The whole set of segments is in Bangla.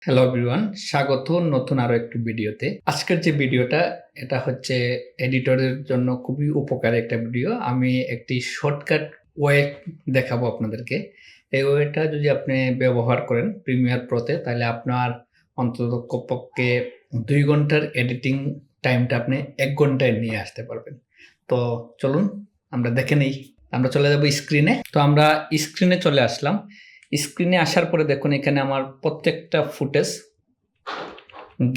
হ্যালো এভরিওয়ান, স্বাগত নতুন আরো একটি ভিডিওতে। আজকের যে ভিডিওটা এটা হচ্ছে এডিটরের জন্য খুবই উপকারী একটা ভিডিও। আমি একটি শর্টকাট ওয়ে দেখাবো আপনাদেরকে। এই ওয়েটা যদি আপনি ব্যবহার করেন প্রিমিয়ার প্রোতে, তাহলে আপনার অন্তত পক্ষে 2 ঘন্টার এডিটিং টাইমটা আপনি 1 ঘন্টায় নিয়ে আসতে পারবেন। তো চলুন আমরা দেখে নেই। আমরা চলে যাব স্ক্রিনে। তো আমরা স্ক্রিনে চলে আসলাম। স্ক্রিনে আসার পরে দেখুন এখানে আমার প্রত্যেকটা ফুটেজ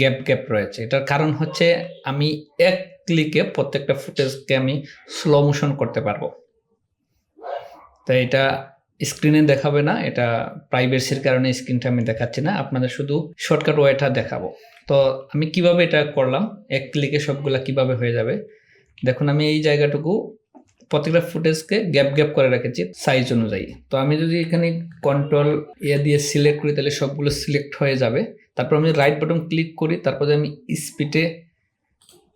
গ্যাপ রয়েছে। এটার কারণ হচ্ছে আমি এক ক্লিকে প্রত্যেকটা ফুটেজকে আমি স্লো মোশন করতে পারবো। তো এটা স্ক্রিনে দেখাবে না, এটা প্রাইভেসির কারণে স্ক্রিনটা আমি দেখাচ্ছি না, আপনাদের শুধু শর্টকাট ওয়েটা দেখাবো। তো আমি কিভাবে এটা করলাম, এক ক্লিকে সবগুলা কিভাবে হয়ে যাবে দেখুন। আমি এই জায়গাটুকু প্রত্যেকটা ফুটেজকে গ্যাপ করে রেখেছি সাইজ অনুযায়ী। তো আমি যদি এখানে কন্ট্রোল দিয়ে সিলেক্ট করি তাহলে সবগুলো সিলেক্ট হয়ে যাবে। তারপর আমি রাইট বাটন ক্লিক করি, তারপরে আমি স্পিডে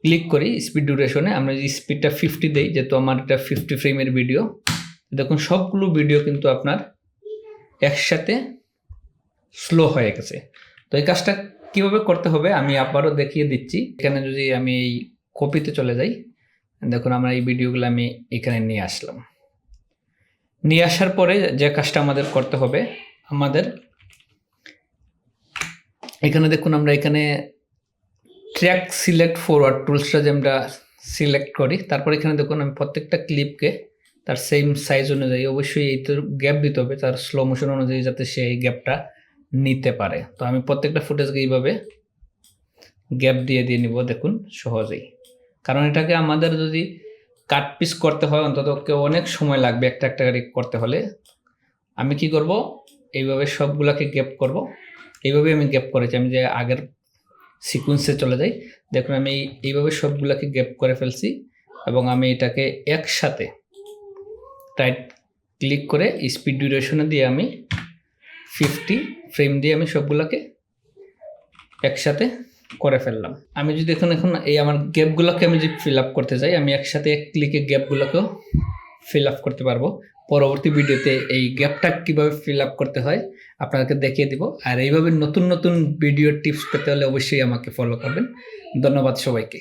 ক্লিক করি, স্পিড ডিউরেশনে আমরা যদি স্পিডটা 50 দেই, যেহেতু আমার এটা 50 ফ্রেমের ভিডিও, দেখুন সবগুলো ভিডিও কিন্তু আপনার একসাথে স্লো হয়ে গেছে। তো এই কাজটা কিভাবে করতে হবে আমি আবারও দেখিয়ে দিচ্ছি। এখানে যদি আমি এই কপিতে চলে যাই, দেখুন আমরা এই ভিডিওগুলো আমি এখানে নিয়ে আসলাম। নিয়ে আসার পরে যে কাজটা আমাদের করতে হবে, আমাদের এখানে দেখুন আমরা এখানে ট্র্যাক সিলেক্ট ফরওয়ার্ড টুলসটা যে আমরা সিলেক্ট করি, তারপর এখানে দেখুন আমি প্রত্যেকটা ক্লিপকে তার সেম সাইজ অনুযায়ী অবশ্যই এই তো গ্যাপ দিতে হবে, তার স্লো মোশন অনুযায়ী যাতে সে এই গ্যাপটা নিতে পারে। তো আমি প্রত্যেকটা ফুটেজকে এইভাবে গ্যাপ দিয়ে নিব, দেখুন সহজেই। কারণ এটাকে আমাদের যদি কাট পিস করতে হয় অন্তত অনেক সময় লাগবে একটা করতে হলে। আমি কি করব, এইভাবে সবগুলাকে গ্যাপ করব। এইভাবে আমি গ্যাপ করেছি, আমি যে আগের সিকোয়েন্সে চলে যাই, দেখুন আমি এইভাবে সবগুলাকে গ্যাপ করে ফেলছি এবং আমি এটাকে একসাথে রাইট ক্লিক করে স্পিড ডিউরেশনে দিয়ে আমি 50 ফ্রেম দিয়ে আমি সবগুলাকে একসাথে করে ফেললাম। আমি যদি এখন এই আমার গ্যাপগুলোকে আমি যদি ফিল আপ করতে চাই, আমি একসাথে এক ক্লিকে গ্যাপগুলোকেও ফিল আপ করতে পারবো। পরবর্তী ভিডিওতে এই গ্যাপটা কিভাবে ফিল আপ করতে হয় আপনাদেরকে দেখিয়ে দিব। আর এইভাবে নতুন ভিডিও টিপস পেতে হলে অবশ্যই আমাকে ফলো করবেন। ধন্যবাদ সবাইকে।